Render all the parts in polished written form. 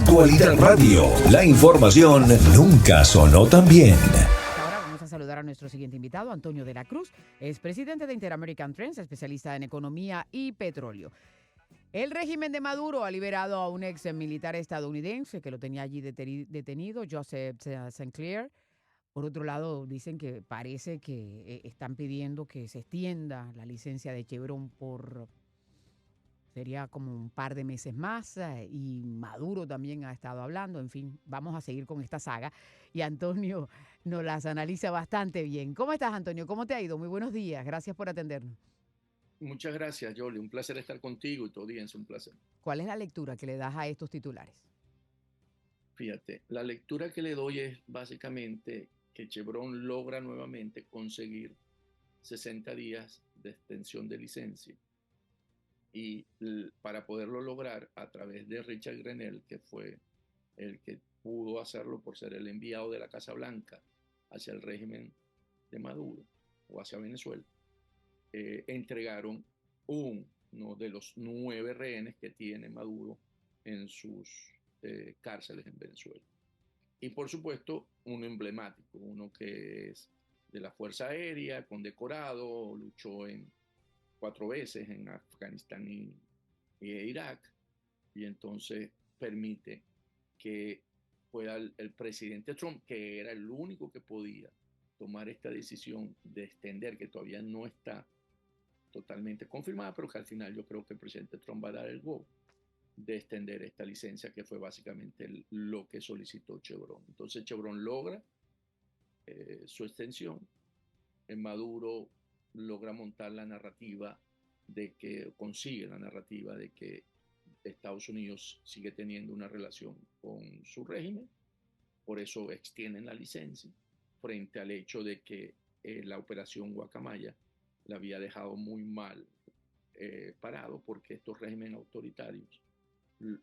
Actualidad Radio, la información nunca sonó tan bien. Ahora vamos a saludar a nuestro siguiente invitado, Antonio de la Cruz, es presidente de Interamerican Trends, especialista en economía y petróleo. El régimen de Maduro ha liberado a un ex militar estadounidense que lo tenía allí detenido, Joseph Sinclair. Por otro lado, dicen que parece que están pidiendo que se extienda la licencia de Chevron sería como un par de meses más, y Maduro también ha estado hablando. En fin, vamos a seguir con esta saga y Antonio nos las analiza bastante bien. ¿Cómo estás, Antonio? ¿Cómo te ha ido? Muy buenos días. Gracias por atendernos. Muchas gracias, Yoli. Un placer estar contigo y tu audiencia, un placer. ¿Cuál es la lectura que le das a estos titulares? Fíjate, la lectura que le doy es básicamente que Chevron logra nuevamente conseguir 60 días de extensión de licencia. Y para poderlo lograr a través de Richard Grenell, que fue el que pudo hacerlo por ser el enviado de la Casa Blanca hacia el régimen de Maduro o hacia Venezuela, entregaron uno de los 9 rehenes que tiene Maduro en sus cárceles en Venezuela. Y por supuesto, uno emblemático, uno que es de la Fuerza Aérea, condecorado, luchó 4 veces en Afganistán e Irak, y entonces permite que pueda el presidente Trump, que era el único que podía tomar esta decisión de extender, que todavía no está totalmente confirmada, pero que al final yo creo que el presidente Trump va a dar el go de extender esta licencia, que fue básicamente lo que solicitó Chevron. Entonces Chevron logra su extensión. En Maduro logra montar la narrativa consigue la narrativa de que Estados Unidos sigue teniendo una relación con su régimen, por eso extienden la licencia, frente al hecho de que la operación Guacamaya la había dejado muy mal parado, porque estos regímenes autoritarios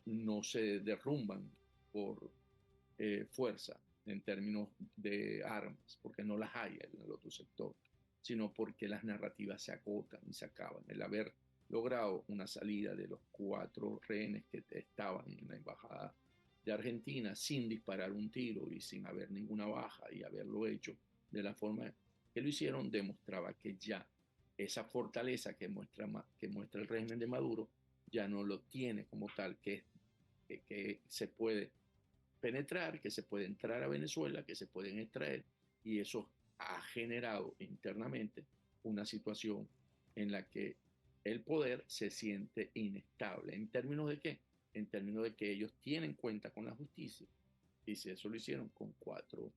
no se derrumban por fuerza en términos de armas, porque no las hay en el otro sector, sino porque las narrativas se agotan y se acaban. El haber logrado una salida de los 4 rehenes que estaban en la embajada de Argentina sin disparar un tiro y sin haber ninguna baja, y haberlo hecho de la forma que lo hicieron, demostraba que ya esa fortaleza que muestra el régimen de Maduro ya no lo tiene como tal, que se puede penetrar, que se puede entrar a Venezuela, que se pueden extraer, y eso ha generado internamente una situación en la que el poder se siente inestable. ¿En términos de qué? En términos de que ellos tienen cuenta con la justicia, y si eso lo hicieron con 4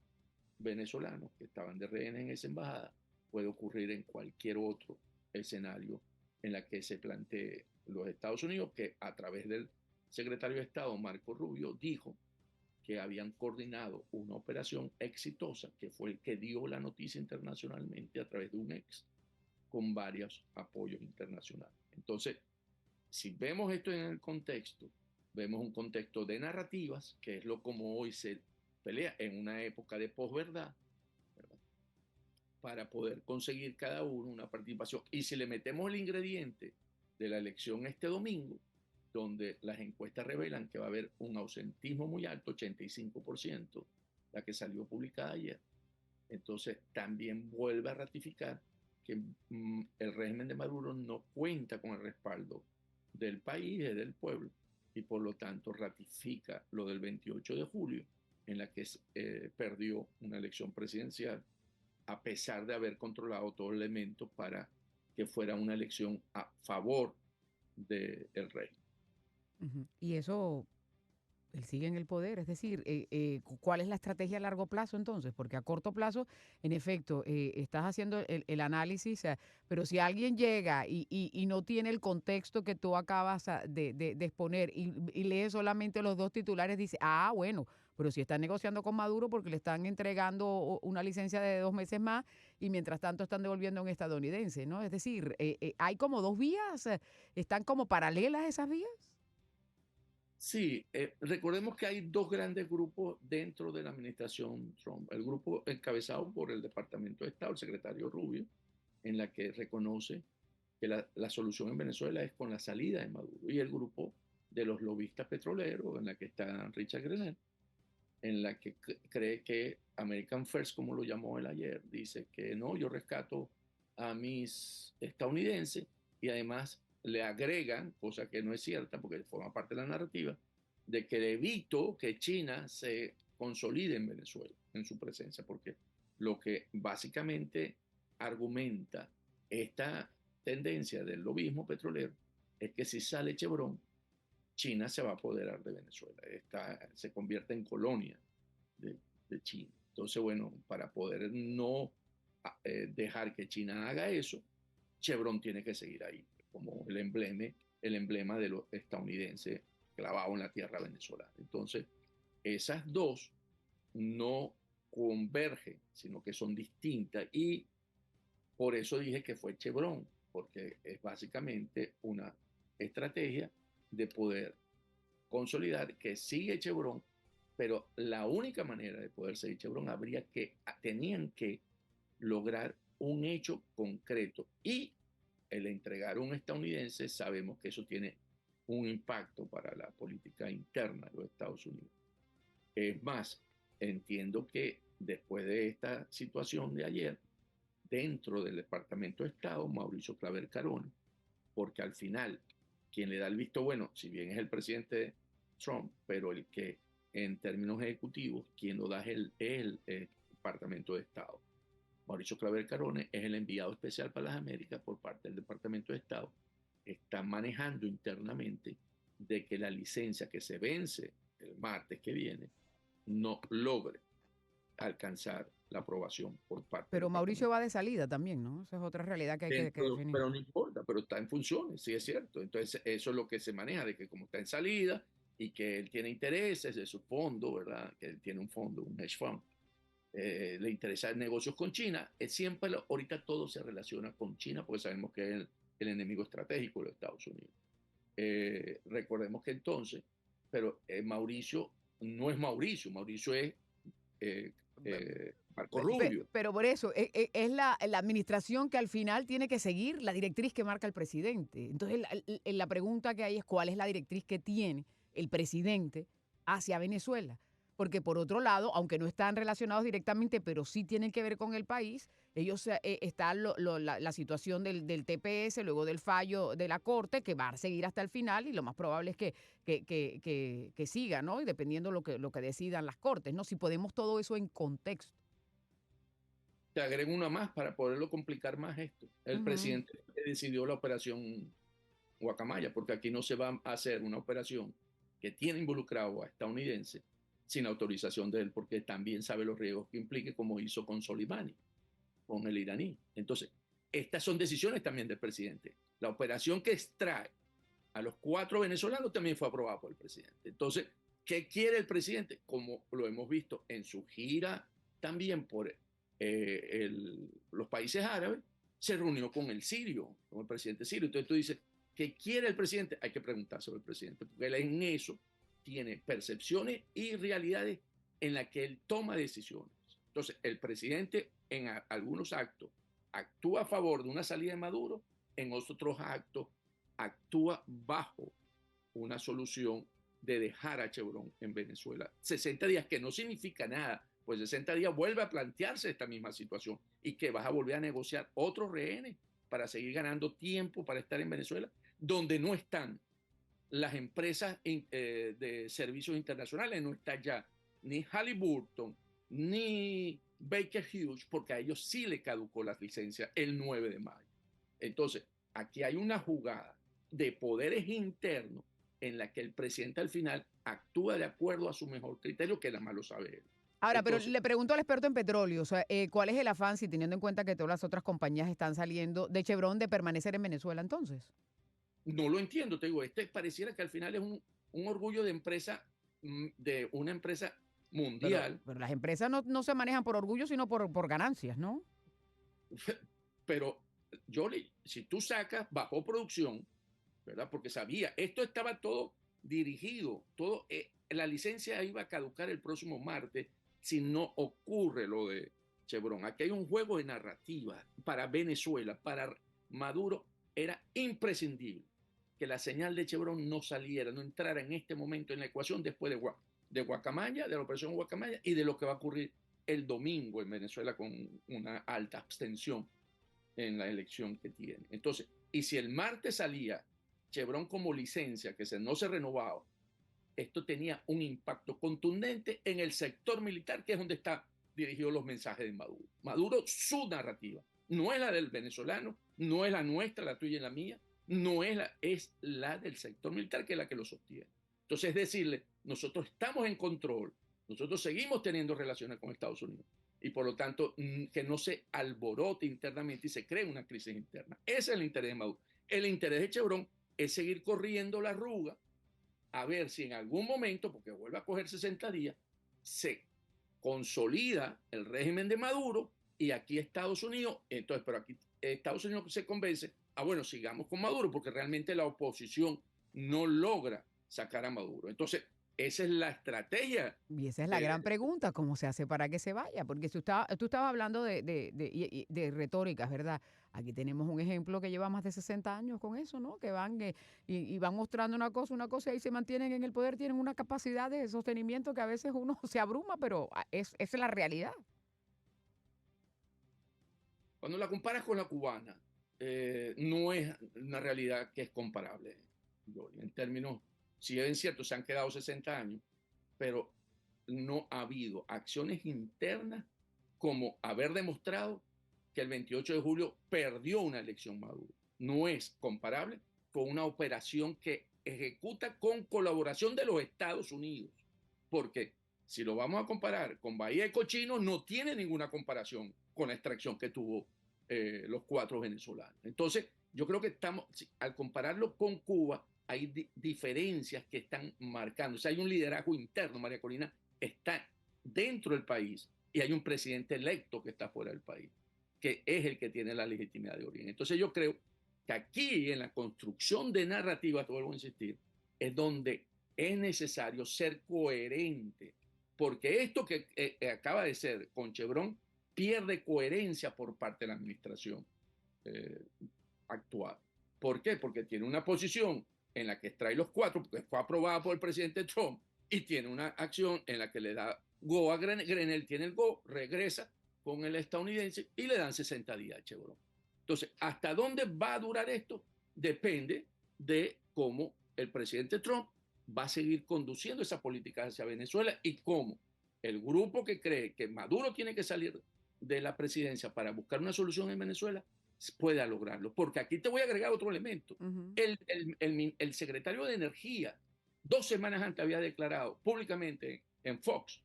venezolanos que estaban de rehenes en esa embajada, puede ocurrir en cualquier otro escenario en la que se plantee los Estados Unidos, que a través del secretario de Estado, Marco Rubio, dijo que habían coordinado una operación exitosa, que fue el que dio la noticia internacionalmente a través de un ex, con varios apoyos internacionales. Entonces, si vemos esto en el contexto, vemos un contexto de narrativas, que es lo como hoy se pelea en una época de posverdad, ¿verdad?, para poder conseguir cada uno una participación. Y si le metemos el ingrediente de la elección este domingo, donde las encuestas revelan que va a haber un ausentismo muy alto, 85%, la que salió publicada ayer, entonces también vuelve a ratificar que el régimen de Maduro no cuenta con el respaldo del país, del pueblo, y por lo tanto ratifica lo del 28 de julio, en la que perdió una elección presidencial, a pesar de haber controlado todo el elemento para que fuera una elección a favor del rey. Y eso, él sigue en el poder, es decir, ¿cuál es la estrategia a largo plazo entonces? Porque a corto plazo, en efecto, estás haciendo el análisis, pero si alguien llega y no tiene el contexto que tú acabas de exponer y lee solamente los 2 titulares, dice, bueno, pero si están negociando con Maduro porque le están entregando una licencia de 2 meses más y mientras tanto están devolviendo a un estadounidense, ¿no? Es decir, hay como 2 vías, ¿están como paralelas esas vías? Sí, recordemos que hay 2 grandes grupos dentro de la administración Trump. El grupo encabezado por el Departamento de Estado, el secretario Rubio, en la que reconoce que la solución en Venezuela es con la salida de Maduro. Y el grupo de los lobistas petroleros, en la que está Richard Grenell, en la que cree que American First, como lo llamó él ayer, dice que no, yo rescato a mis estadounidenses y además le agregan, cosa que no es cierta porque forma parte de la narrativa, de que evito que China se consolide en Venezuela, en su presencia, porque lo que básicamente argumenta esta tendencia del lobismo petrolero es que si sale Chevron, China se va a apoderar de Venezuela, se convierte en colonia de China. Entonces, bueno, para poder no dejar que China haga eso, Chevron tiene que seguir ahí, como el emblema de los estadounidenses clavado en la tierra venezolana. Entonces, esas dos no convergen, sino que son distintas y por eso dije que fue Chevron, porque es básicamente una estrategia de poder consolidar que sigue Chevron, pero la única manera de poder seguir Chevron tenían que lograr un hecho concreto y el entregar a un estadounidense, sabemos que eso tiene un impacto para la política interna de los Estados Unidos. Es más, entiendo que después de esta situación de ayer, dentro del Departamento de Estado, Mauricio Claver Carone, porque al final quien le da el visto bueno, si bien es el presidente Trump, pero el que en términos ejecutivos, quien lo da es el Departamento de Estado. Mauricio Claver Carone es el enviado especial para las Américas por parte del Departamento de Estado. Está manejando internamente de que la licencia que se vence el martes que viene no logre alcanzar la aprobación por parte Pero del Mauricio Departamento. va de salida también, ¿no? Esa es otra realidad que hay que definir. Pero no importa, pero está en funciones, sí es cierto. Entonces, eso es lo que se maneja, de que como está en salida y que él tiene intereses de su fondo, ¿verdad? Que él tiene un fondo, un hedge fund, le interesa negocios con China, siempre ahorita todo se relaciona con China porque sabemos que es el enemigo estratégico de los Estados Unidos. Recordemos que entonces, pero Mauricio no es Mauricio, Mauricio es eh, Marco Rubio. Pero por eso, es la administración que al final tiene que seguir la directriz que marca el presidente. Entonces, la pregunta que hay es cuál es la directriz que tiene el presidente hacia Venezuela. Porque por otro lado, aunque no están relacionados directamente, pero sí tienen que ver con el país, ellos está la situación del TPS, luego del fallo de la Corte, que va a seguir hasta el final y lo más probable es que siga, ¿no? Y dependiendo lo que decidan las Cortes, ¿no? Si podemos todo eso en contexto. Te agrego una más para poderlo complicar más esto. El presidente decidió la operación Guacamaya, porque aquí no se va a hacer una operación que tiene involucrado a estadounidenses sin autorización de él, porque también sabe los riesgos que implique, como hizo con Soleimani, con el iraní. Entonces, estas son decisiones también del presidente. La operación que extrae a los 4 venezolanos también fue aprobada por el presidente. Entonces, ¿qué quiere el presidente? Como lo hemos visto en su gira también por los países árabes, se reunió con el sirio, con el presidente sirio. Entonces tú dices, ¿qué quiere el presidente? Hay que preguntárselo al presidente, porque él en eso tiene percepciones y realidades en las que él toma decisiones. Entonces, el presidente en algunos actos actúa a favor de una salida de Maduro, en otros actos actúa bajo una solución de dejar a Chevron en Venezuela. 60 días, que no significa nada, pues 60 días vuelve a plantearse esta misma situación y que vas a volver a negociar otros rehenes para seguir ganando tiempo para estar en Venezuela, donde no están las empresas de servicios internacionales, no está ya ni Halliburton, ni Baker Hughes, porque a ellos sí le caducó la licencia el 9 de mayo. Entonces, aquí hay una jugada de poderes internos en la que el presidente al final actúa de acuerdo a su mejor criterio, que nada más lo sabe él. Ahora, Entonces, pero le pregunto al experto en petróleo, o sea, ¿cuál es el afán, si teniendo en cuenta que todas las otras compañías están saliendo de Chevron, de permanecer en Venezuela entonces? no lo entiendo, te digo, pareciera que al final es un orgullo de empresa, de una empresa mundial. Pero las empresas no se manejan por orgullo, sino por ganancias, ¿no? Pero si tú sacas bajo producción, ¿verdad? Porque sabía, esto estaba todo dirigido, la licencia iba a caducar el próximo martes si no ocurre lo de Chevron. Aquí hay un juego de narrativa para Venezuela, para Maduro era imprescindible que la señal de Chevron no saliera, no entrara en este momento en la ecuación después de Guacamaya, de la operación Guacamaya y de lo que va a ocurrir el domingo en Venezuela con una alta abstención en la elección que tiene. Entonces, y si el martes salía Chevron como licencia, que no se renovaba, esto tenía un impacto contundente en el sector militar, que es donde está dirigidos los mensajes de Maduro. Maduro, su narrativa, no es la del venezolano, no es la nuestra, la tuya y la mía, no es la del sector militar, que es la que lo sostiene. Entonces, es decirle, nosotros estamos en control, nosotros seguimos teniendo relaciones con Estados Unidos y por lo tanto que no se alborote internamente y se cree una crisis interna. Ese es el interés de Maduro. El interés de Chevron es seguir corriendo la arruga a ver si en algún momento, porque vuelve a coger 60 días, se consolida el régimen de Maduro y aquí Estados Unidos, entonces, pero aquí Estados Unidos se convence, bueno, sigamos con Maduro, porque realmente la oposición no logra sacar a Maduro. Entonces, esa es la estrategia. Y esa es la gran pregunta, ¿cómo se hace para que se vaya? Porque tú estabas hablando de retóricas, ¿verdad? Aquí tenemos un ejemplo que lleva más de 60 años con eso, ¿no? Que van y van mostrando una cosa, y ahí se mantienen en el poder, tienen una capacidad de sostenimiento que a veces uno se abruma, pero es la realidad. Cuando la comparas con la cubana, no es una realidad que es comparable, en términos, si es cierto, se han quedado 60 años, pero no ha habido acciones internas como haber demostrado que el 28 de julio perdió una elección Maduro. No es comparable con una operación que ejecuta con colaboración de los Estados Unidos, porque si lo vamos a comparar con Bahía de Cochinos, no tiene ninguna comparación con la extracción que tuvo los 4 venezolanos. Entonces, yo creo que al compararlo con Cuba, hay diferencias que están marcando. O sea, hay un liderazgo interno. María Corina está dentro del país y hay un presidente electo que está fuera del país, que es el que tiene la legitimidad de origen. Entonces yo creo que aquí en la construcción de narrativa, te vuelvo a insistir, es donde es necesario ser coherente, porque esto que acaba de ser con Chevron pierde coherencia por parte de la administración actual. ¿Por qué? Porque tiene una posición en la que extrae los 4, porque fue aprobada por el presidente Trump, y tiene una acción en la que le da go a Grenell, tiene el go, regresa con el estadounidense y le dan 60 días a Chevron. Entonces, ¿hasta dónde va a durar esto? Depende de cómo el presidente Trump va a seguir conduciendo esa política hacia Venezuela y cómo el grupo que cree que Maduro tiene que salir de la presidencia para buscar una solución en Venezuela pueda lograrlo. Porque aquí te voy a agregar otro elemento. El secretario de Energía 2 semanas antes había declarado públicamente en Fox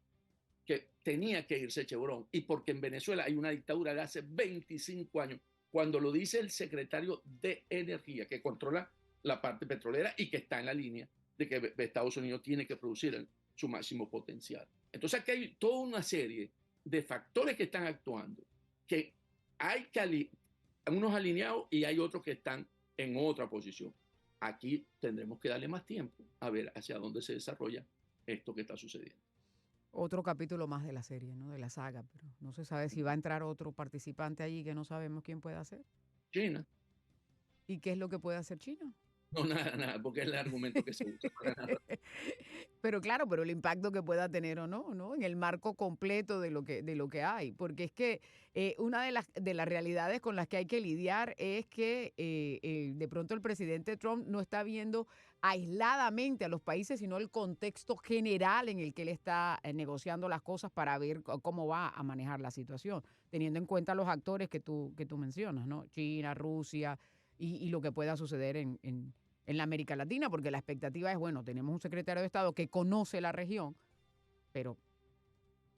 que tenía que irse Chevron y porque en Venezuela hay una dictadura de hace 25 años, cuando lo dice el secretario de Energía que controla la parte petrolera y que está en la línea de que Estados Unidos tiene que producir su máximo potencial. Entonces aquí hay toda una serie de factores que están actuando, que hay unos alineados y hay otros que están en otra posición. Aquí tendremos que darle más tiempo a ver hacia dónde se desarrolla esto que está sucediendo. Otro capítulo más de la serie, ¿no? De la saga, pero no se sabe si va a entrar otro participante allí que no sabemos quién puede hacer. China. ¿Y qué es lo que puede hacer China? No, nada, porque es el argumento que se usa para nada. Pero claro, pero el impacto que pueda tener o no, ¿no? En el marco completo de lo que hay. Porque es que una de las realidades con las que hay que lidiar es que de pronto el presidente Trump no está viendo aisladamente a los países, sino el contexto general en el que él está negociando las cosas para ver cómo va a manejar la situación, teniendo en cuenta los actores que tú mencionas, ¿no? China, Rusia y lo que pueda suceder en la América Latina, porque la expectativa es, bueno, tenemos un secretario de Estado que conoce la región, pero,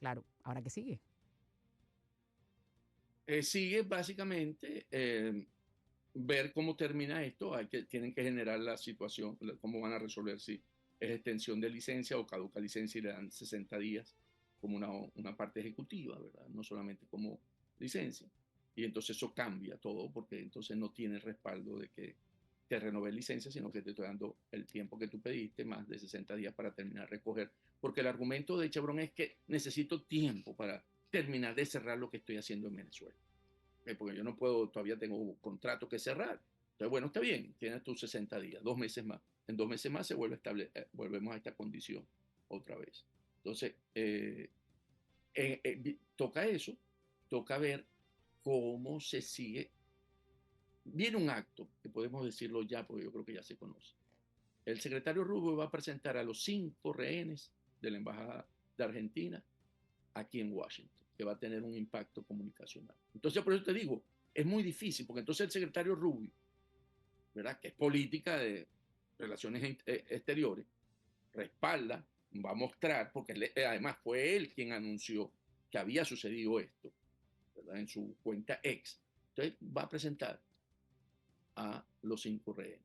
claro, ¿ahora qué sigue? Sigue básicamente ver cómo termina esto. Tienen que generar la situación, cómo van a resolver si es extensión de licencia o caduca licencia y le dan 60 días como una parte ejecutiva, ¿verdad? No solamente como licencia. Y entonces eso cambia todo porque entonces no tiene el respaldo de que te renové licencia, sino que te estoy dando el tiempo que tú pediste, más de 60 días para terminar de recoger. Porque el argumento de Chevron es que necesito tiempo para terminar de cerrar lo que estoy haciendo en Venezuela. Porque yo no puedo, todavía tengo un contrato que cerrar. Entonces, bueno, está bien, tienes tus 60 días, 2 meses más. En 2 meses más se vuelve volvemos a esta condición otra vez. Entonces, toca eso, toca ver cómo se sigue. Viene un acto, que podemos decirlo ya, porque yo creo que ya se conoce. El secretario Rubio va a presentar a los 5 rehenes de la Embajada de Argentina aquí en Washington, que va a tener un impacto comunicacional. Entonces, por eso te digo, es muy difícil, porque entonces el secretario Rubio, ¿verdad?, que es política de relaciones exteriores, respalda, va a mostrar, porque además fue él quien anunció que había sucedido esto, ¿verdad?, en su cuenta ex. Entonces va a presentar a los 5 rehenes.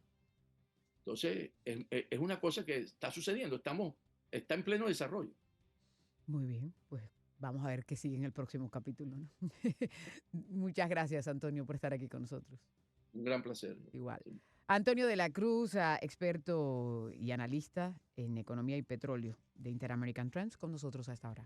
Entonces, es una cosa que está sucediendo, está en pleno desarrollo. Muy bien, pues vamos a ver qué sigue en el próximo capítulo, ¿no? Muchas gracias, Antonio, por estar aquí con nosotros. Un gran placer. Igual. Sí. Antonio de la Cruz, experto y analista en economía y petróleo de Interamerican Trends, con nosotros a esta hora.